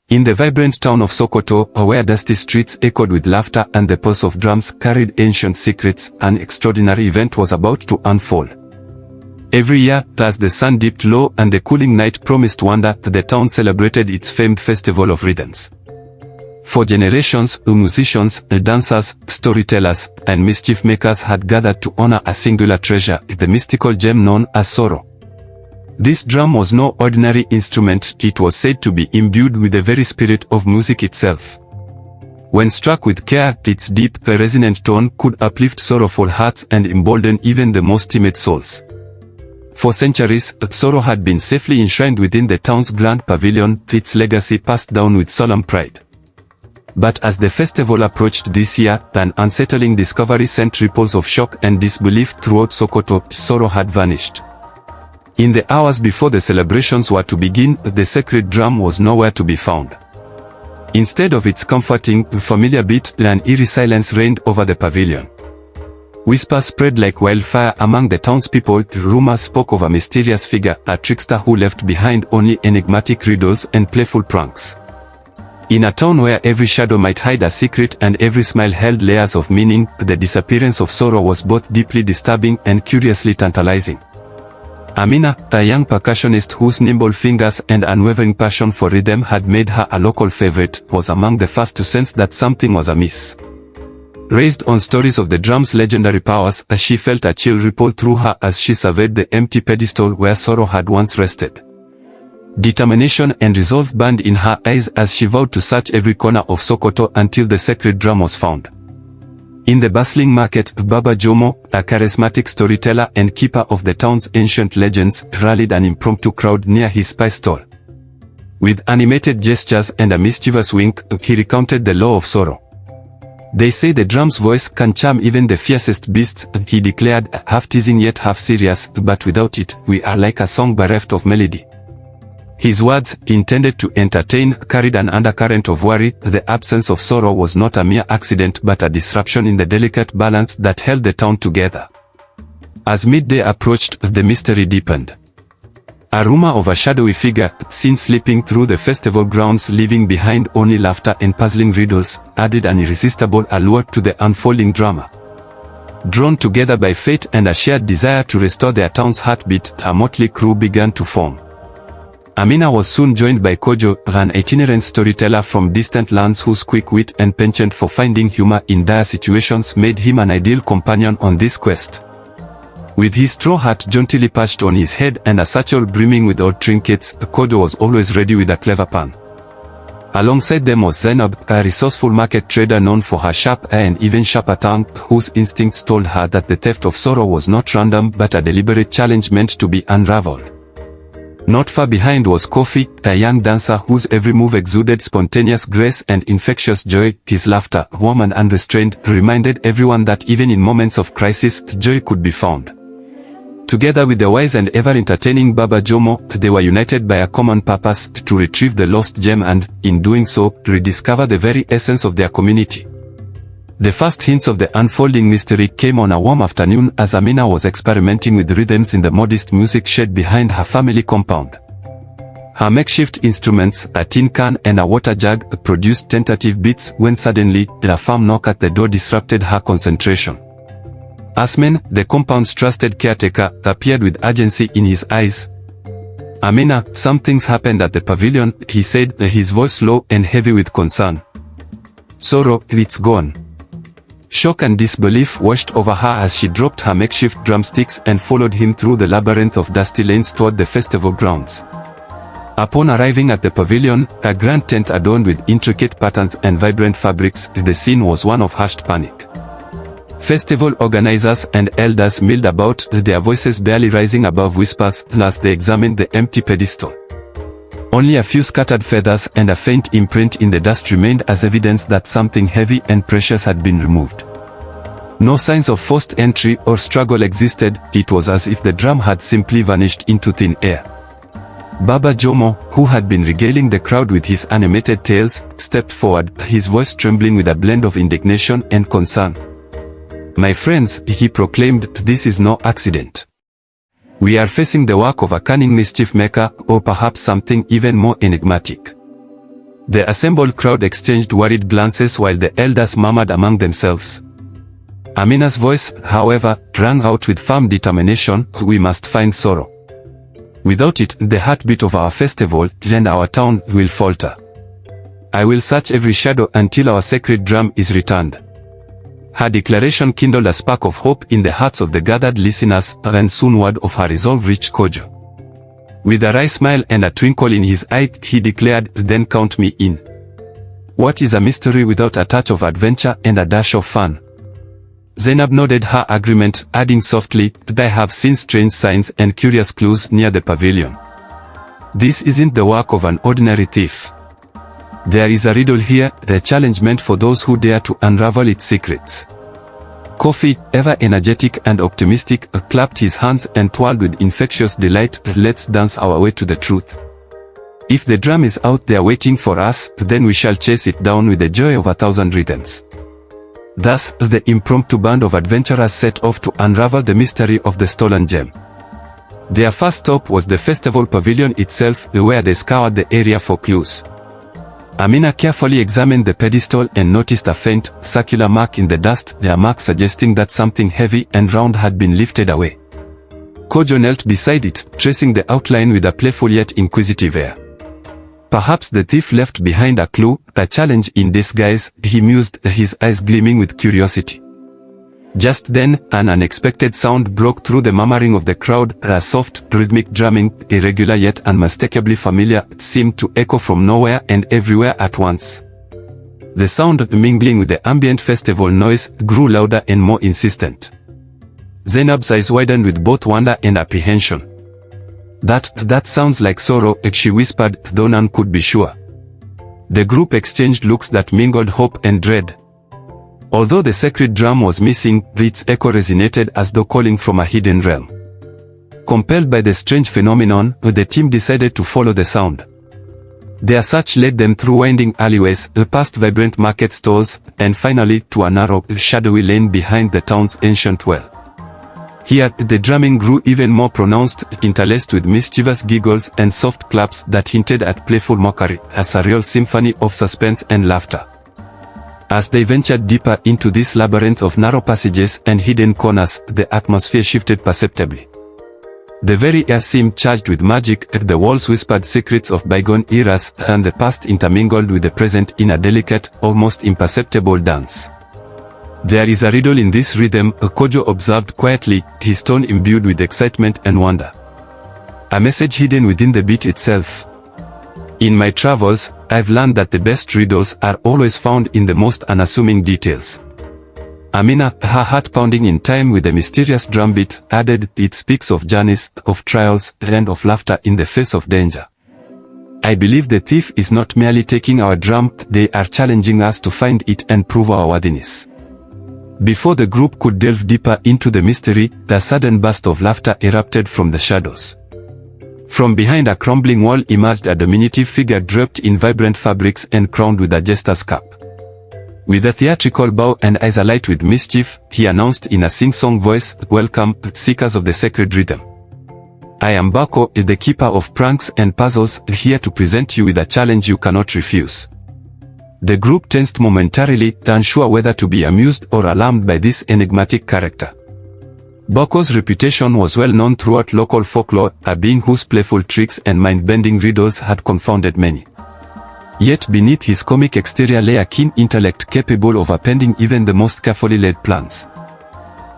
In the vibrant town of Sokoto, where dusty streets echoed with laughter and the pulse of drums carried ancient secrets, an extraordinary event was about to unfold. Every year, as the sun dipped low and the cooling night promised wonder, the town celebrated its famed festival of rhythms. For generations, musicians, dancers, storytellers, and mischief makers had gathered to honor a singular treasure, the mystical gem known as sorrow. This drum was no ordinary instrument, it was said to be imbued with the very spirit of music itself. When struck with care, its deep, resonant tone could uplift sorrowful hearts and embolden even the most timid souls. For centuries, sorrow had been safely enshrined within the town's grand pavilion, its legacy passed down with solemn pride. But as the festival approached this year, an unsettling discovery sent ripples of shock and disbelief throughout Sokoto. Sorrow had vanished. In the hours before the celebrations were to begin, the sacred drum was nowhere to be found. Instead of its comforting, familiar beat, an eerie silence reigned over the pavilion. Whispers spread like wildfire among the townspeople. Rumors spoke of a mysterious figure, a trickster who left behind only enigmatic riddles and playful pranks. In a town where every shadow might hide a secret and every smile held layers of meaning, the disappearance of sorrow was both deeply disturbing and curiously tantalizing. Amina, a young percussionist whose nimble fingers and unwavering passion for rhythm had made her a local favorite, was among the first to sense that something was amiss. Raised on stories of the drum's legendary powers, she felt a chill ripple through her as she surveyed the empty pedestal where sorrow had once rested. Determination and resolve burned in her eyes as she vowed to search every corner of Sokoto until the sacred drum was found. In the bustling market, Baba Jomo, a charismatic storyteller and keeper of the town's ancient legends, rallied an impromptu crowd near his spice stall. With animated gestures and a mischievous wink, he recounted the law of sorrow. "They say the drum's voice can charm even the fiercest beasts," he declared, half teasing yet half serious, "but without it, we are like a song bereft of melody." His words, intended to entertain, carried an undercurrent of worry. The absence of sorrow was not a mere accident but a disruption in the delicate balance that held the town together. As midday approached, the mystery deepened. A rumor of a shadowy figure, seen slipping through the festival grounds leaving behind only laughter and puzzling riddles, added an irresistible allure to the unfolding drama. Drawn together by fate and a shared desire to restore their town's heartbeat, a motley crew began to form. Amina was soon joined by Kojo, an itinerant storyteller from distant lands whose quick wit and penchant for finding humor in dire situations made him an ideal companion on this quest. With his straw hat jauntily perched on his head and a satchel brimming with old trinkets, Kojo was always ready with a clever pun. Alongside them was Zainab, a resourceful market trader known for her sharp eye and even sharper tongue, whose instincts told her that the theft of sorrow was not random but a deliberate challenge meant to be unraveled. Not far behind was Kofi, a young dancer whose every move exuded spontaneous grace and infectious joy. His laughter, warm and unrestrained, reminded everyone that even in moments of crisis, joy could be found. Together with the wise and ever-entertaining Baba Jomo, they were united by a common purpose: to retrieve the lost gem and, in doing so, rediscover the very essence of their community. The first hints of the unfolding mystery came on a warm afternoon as Amina was experimenting with rhythms in the modest music shed behind her family compound. Her makeshift instruments, a tin can and a water jug, produced tentative beats when suddenly, a firm knock at the door disrupted her concentration. Asman, the compound's trusted caretaker, appeared with urgency in his eyes. "Amina, something's happened at the pavilion," he said, his voice low and heavy with concern. "Sorrow, it's gone." Shock and disbelief washed over her as she dropped her makeshift drumsticks and followed him through the labyrinth of dusty lanes toward the festival grounds. Upon arriving at the pavilion, a grand tent adorned with intricate patterns and vibrant fabrics, the scene was one of hushed panic. Festival organizers and elders milled about, their voices barely rising above whispers, as they examined the empty pedestal. Only a few scattered feathers and a faint imprint in the dust remained as evidence that something heavy and precious had been removed. No signs of forced entry or struggle existed. It was as if the drum had simply vanished into thin air. Baba Jomo, who had been regaling the crowd with his animated tales, stepped forward, his voice trembling with a blend of indignation and concern. "My friends," he proclaimed, "this is no accident. We are facing the work of a cunning mischief maker, or perhaps something even more enigmatic. The assembled crowd exchanged worried glances while the elders murmured among themselves. Amina's voice, however, rang out with firm determination, "We must find Soro. Without it, the heartbeat of our festival and our town will falter. I will search every shadow until our sacred drum is returned." Her declaration kindled a spark of hope in the hearts of the gathered listeners, and soon word of her resolve reached Kojo. With a wry smile and a twinkle in his eye, he declared, "Then count me in. What is a mystery without a touch of adventure and a dash of fun?" Zainab nodded her agreement, adding softly, "I have seen strange signs and curious clues near the pavilion. This isn't the work of an ordinary thief. There is a riddle here, a challenge meant for those who dare to unravel its secrets." Kofi, ever energetic and optimistic, clapped his hands and twirled with infectious delight. "Let's dance our way to the truth. If the drum is out there waiting for us, then we shall chase it down with the joy of 1,000 rhythms." Thus, the impromptu band of adventurers set off to unravel the mystery of the stolen gem. Their first stop was the festival pavilion itself, where they scoured the area for clues. Amina carefully examined the pedestal and noticed a faint, circular mark in the dust, a mark suggesting that something heavy and round had been lifted away. Kojo knelt beside it, tracing the outline with a playful yet inquisitive air. "Perhaps the thief left behind a clue, a challenge in disguise," he mused, his eyes gleaming with curiosity. Just then, an unexpected sound broke through the murmuring of the crowd, a soft, rhythmic drumming, irregular yet unmistakably familiar, seemed to echo from nowhere and everywhere at once. The sound, mingling with the ambient festival noise, grew louder and more insistent. Zainab's eyes widened with both wonder and apprehension. That sounds like Soro," she whispered, though none could be sure. The group exchanged looks that mingled hope and dread. Although the sacred drum was missing, its echo resonated as though calling from a hidden realm. Compelled by the strange phenomenon, the team decided to follow the sound. Their search led them through winding alleyways, past vibrant market stalls, and finally to a narrow, shadowy lane behind the town's ancient well. Here, the drumming grew even more pronounced, interlaced with mischievous giggles and soft claps that hinted at playful mockery, a surreal symphony of suspense and laughter. As they ventured deeper into this labyrinth of narrow passages and hidden corners, the atmosphere shifted perceptibly. The very air seemed charged with magic, the walls whispered secrets of bygone eras, and the past intermingled with the present in a delicate, almost imperceptible dance. "There is a riddle in this rhythm," Kojo observed quietly, his tone imbued with excitement and wonder. "A message hidden within the beat itself. In my travels, I've learned that the best riddles are always found in the most unassuming details." Amina, her heart pounding in time with the mysterious drumbeat, added, "It speaks of journeys, of trials, and of laughter in the face of danger. I believe the thief is not merely taking our drum, they are challenging us to find it and prove our worthiness." Before the group could delve deeper into the mystery, a sudden burst of laughter erupted from the shadows. From behind a crumbling wall emerged a diminutive figure draped in vibrant fabrics and crowned with a jester's cap. With a theatrical bow and eyes alight with mischief, he announced in a sing-song voice, "Welcome, seekers of the sacred rhythm. I am Bako, the keeper of pranks and puzzles, here to present you with a challenge you cannot refuse." The group tensed momentarily, unsure whether to be amused or alarmed by this enigmatic character. Bako's reputation was well known throughout local folklore, a being whose playful tricks and mind-bending riddles had confounded many. Yet beneath his comic exterior lay a keen intellect capable of appending even the most carefully laid plans.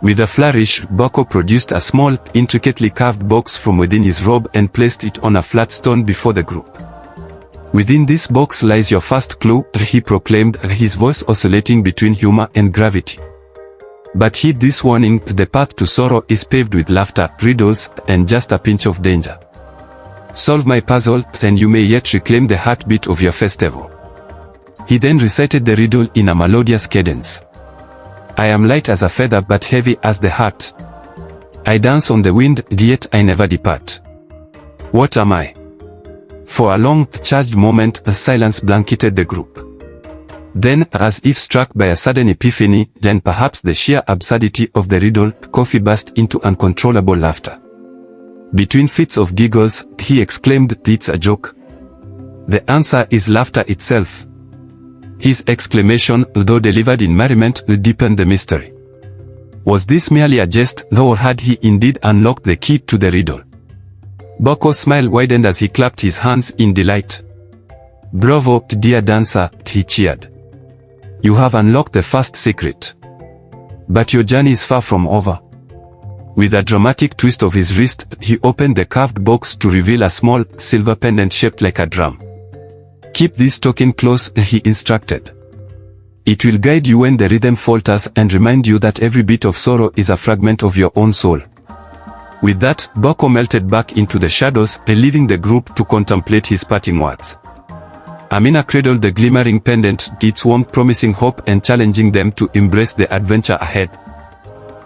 With a flourish, Bako produced a small, intricately carved box from within his robe and placed it on a flat stone before the group. "Within this box lies your first clue," he proclaimed, his voice oscillating between humor and gravity. "But heed this warning, the path to sorrow is paved with laughter, riddles, and just a pinch of danger. Solve my puzzle, and you may yet reclaim the heartbeat of your festival." He then recited the riddle in a melodious cadence. "I am light as a feather but heavy as the heart. I dance on the wind, yet I never depart. What am I?" For a long, charged moment, a silence blanketed the group. Then, as if struck by a sudden epiphany, then perhaps the sheer absurdity of the riddle, Kofi burst into uncontrollable laughter. Between fits of giggles, he exclaimed, "It's a joke. The answer is laughter itself. His exclamation, though delivered in merriment, deepened the mystery. Was this merely a jest, or had he indeed unlocked the key to the riddle? Boko's smile widened as he clapped his hands in delight. "Bravo, dear dancer," he cheered. "You have unlocked the first secret. But your journey is far from over." With a dramatic twist of his wrist, he opened the carved box to reveal a small, silver pendant shaped like a drum. "Keep this token close," he instructed. "It will guide you when the rhythm falters and remind you that every bit of sorrow is a fragment of your own soul." With that, Boko melted back into the shadows, leaving the group to contemplate his parting words. Amina cradled the glimmering pendant, its warmth promising hope and challenging them to embrace the adventure ahead.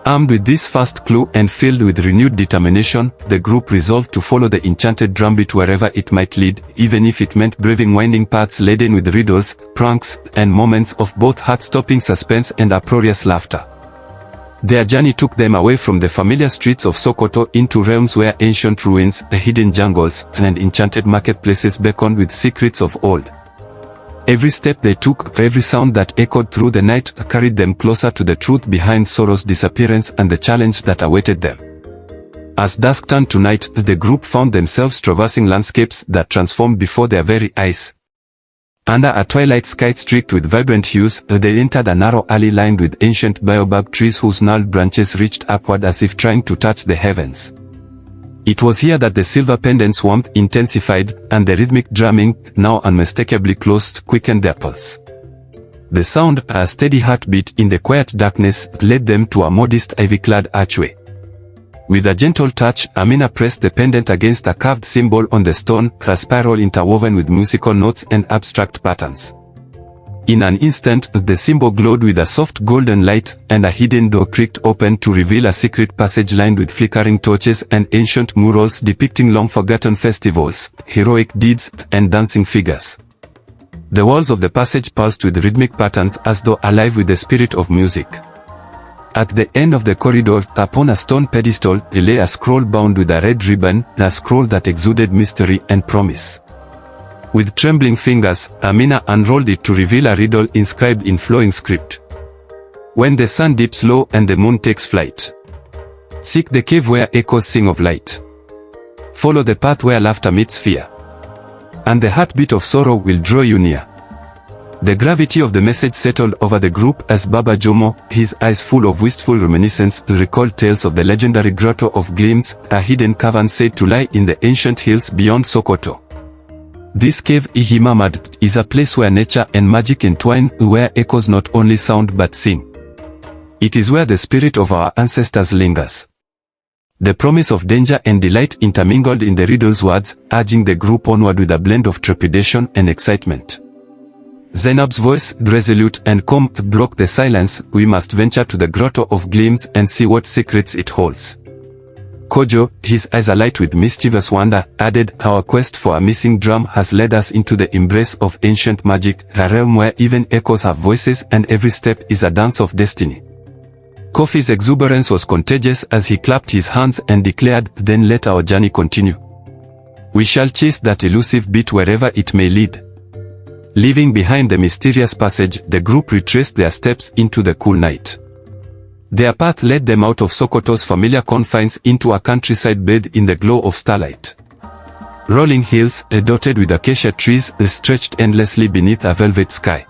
Armed with this first clue and filled with renewed determination, the group resolved to follow the enchanted drumbeat wherever it might lead, even if it meant braving winding paths laden with riddles, pranks, and moments of both heart-stopping suspense and uproarious laughter. Their journey took them away from the familiar streets of Sokoto into realms where ancient ruins, hidden jungles, and enchanted marketplaces beckoned with secrets of old. Every step they took, every sound that echoed through the night, carried them closer to the truth behind sorrow's disappearance and the challenge that awaited them. As dusk turned to night, the group found themselves traversing landscapes that transformed before their very eyes. Under a twilight sky streaked with vibrant hues, they entered a narrow alley lined with ancient baobab trees whose gnarled branches reached upward as if trying to touch the heavens. It was here that the silver pendant's warmth intensified, and the rhythmic drumming, now unmistakably close, quickened their pulse. The sound, a steady heartbeat in the quiet darkness, led them to a modest ivy-clad archway. With a gentle touch, Amina pressed the pendant against a carved symbol on the stone, a spiral interwoven with musical notes and abstract patterns. In an instant, the symbol glowed with a soft golden light, and a hidden door creaked open to reveal a secret passage lined with flickering torches and ancient murals depicting long-forgotten festivals, heroic deeds, and dancing figures. The walls of the passage pulsed with rhythmic patterns as though alive with the spirit of music. At the end of the corridor, upon a stone pedestal, lay a scroll bound with a red ribbon, a scroll that exuded mystery and promise. With trembling fingers, Amina unrolled it to reveal a riddle inscribed in flowing script. "When the sun dips low and the moon takes flight, seek the cave where echoes sing of light. Follow the path where laughter meets fear, and the heartbeat of sorrow will draw you near." The gravity of the message settled over the group as Baba Jomo, his eyes full of wistful reminiscence, recalled tales of the legendary Grotto of Gleams, a hidden cavern said to lie in the ancient hills beyond Sokoto. "This cave," he murmured, "is a place where nature and magic entwine, where echoes not only sound but sing. It is where the spirit of our ancestors lingers." The promise of danger and delight intermingled in the riddle's words, urging the group onward with a blend of trepidation and excitement. Zainab's voice, resolute and calm, broke the silence. "We must venture to the Grotto of Gleams and see what secrets it holds." Kojo, his eyes alight with mischievous wonder, added, "Our quest for a missing drum has led us into the embrace of ancient magic, a realm where even echoes have voices and every step is a dance of destiny." Kofi's exuberance was contagious as he clapped his hands and declared, "Then let our journey continue. We shall chase that elusive beat wherever it may lead." Leaving behind the mysterious passage, the group retraced their steps into the cool night. Their path led them out of Sokoto's familiar confines into a countryside bathed in the glow of starlight. Rolling hills, dotted with acacia trees, stretched endlessly beneath a velvet sky.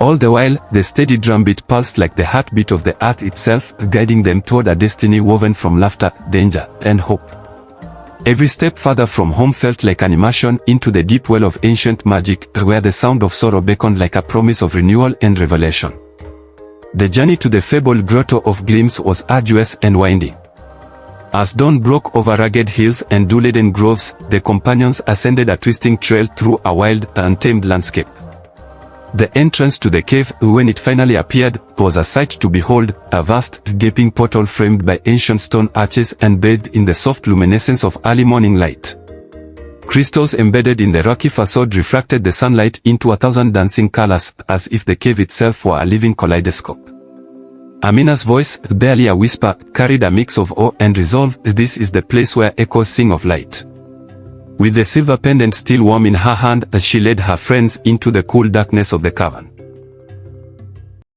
All the while, the steady drumbeat pulsed like the heartbeat of the earth itself, guiding them toward a destiny woven from laughter, danger, and hope. Every step further from home felt like an immersion into the deep well of ancient magic, where the sound of sorrow beckoned like a promise of renewal and revelation. The journey to the fabled Grotto of Gleams was arduous and winding. As dawn broke over rugged hills and dew-laden groves, the companions ascended a twisting trail through a wild, untamed landscape. The entrance to the cave, when it finally appeared, was a sight to behold, a vast, gaping portal framed by ancient stone arches and bathed in the soft luminescence of early morning light. Crystals embedded in the rocky facade refracted the sunlight into 1,000 dancing colors, as if the cave itself were a living kaleidoscope. Amina's voice, barely a whisper, carried a mix of awe and resolve. "This is the place where echoes sing of light. with the silver pendant still warm in her hand as she led her friends into the cool darkness of the cavern.